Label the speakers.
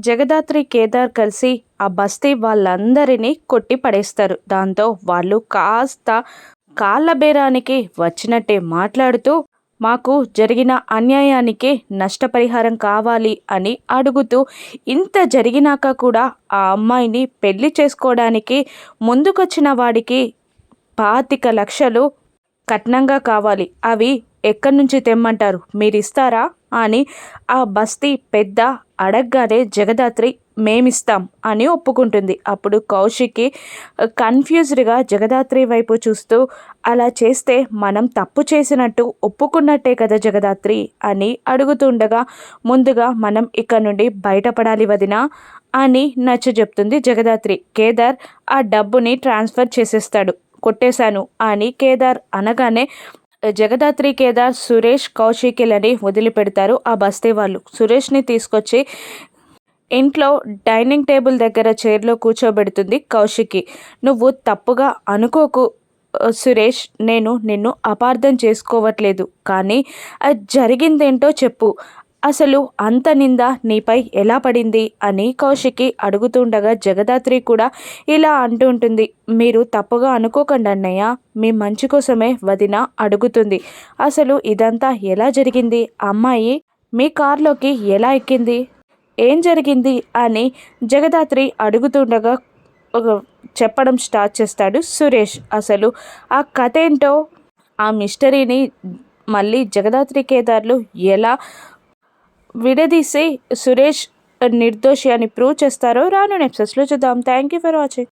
Speaker 1: జగదాత్రి కేదార్ కలిసి ఆ బస్తీ వాళ్ళందరినీ కొట్టి పడేస్తారు. దాంతో వాళ్ళు కాస్త కాళ్ళ బేరానికి వచ్చినట్టే మాట్లాడుతూ మాకు జరిగిన అన్యాయానికి నష్టపరిహారం కావాలి అని అడుగుతూ, ఇంత జరిగినాక కూడా ఆ అమ్మాయిని పెళ్లి చేసుకోవడానికి ముందుకొచ్చిన వాడికి 25 లక్షలు కట్నంగా కావాలి, అవి ఎక్కడి నుంచి తెమ్మంటారు, మీరిస్తారా అని ఆ బస్తీ పెద్ద అడగగానే జగదాత్రి మేమిస్తాం అని ఒప్పుకుంటుంది. అప్పుడు కౌశిక్కి కన్ఫ్యూజ్డ్గా జగదాత్రి వైపు చూస్తూ, అలా చేస్తే మనం తప్పు చేసినట్టు ఒప్పుకున్నట్టే కదా జగదాత్రి అని అడుగుతుండగా, ముందుగా మనం ఇక్కడ నుండి బయటపడాలి వదినా అని నచ్చజెప్తుంది జగదాత్రి. కేదార్ ఆ డబ్బుని ట్రాన్స్ఫర్ చేసేస్తాడు. కొట్టేశాను అని కేదార్ అనగానే జగదాత్రి, కేదార్, సురేష్, కౌశికిలని వదిలిపెడతారు ఆ బస్తీ వాళ్ళు. సురేష్ని తీసుకొచ్చి ఇంట్లో డైనింగ్ టేబుల్ దగ్గర చైర్లో కూర్చోబెడుతుంది కౌశికి. నువ్వు తప్పుగా అనుకోకు సురేష్, నేను నిన్ను అపార్థం చేసుకోవట్లేదు, కానీ జరిగిందేంటో చెప్పు, అసలు అంత నింద నీపై ఎలా పడింది అని కౌశికి అడుగుతుండగా జగదాత్రి కూడా ఇలా అంటూ ఉంటుంది. మీరు తప్పుగా అనుకోకండి అన్నయ్య, మీ మంచి కోసమే వదిన అడుగుతుంది. అసలు ఇదంతా ఎలా జరిగింది, అమ్మాయి మీ కార్లోకి ఎలా ఎక్కింది, ఏం జరిగింది అని జగదాత్రి అడుగుతుండగా చెప్పడం స్టార్ట్ చేస్తాడు సురేష్. అసలు ఆ కథ ఏంటో, ఆ మిస్టరీని మళ్ళీ జగదాత్రి కేదార్లు ఎలా విడదీసి సురేష్ నిర్దోషి అని ప్రూవ్ చేస్తారో రాను ఎపిసోడ్స్లో చూద్దాం. Thank you for watching.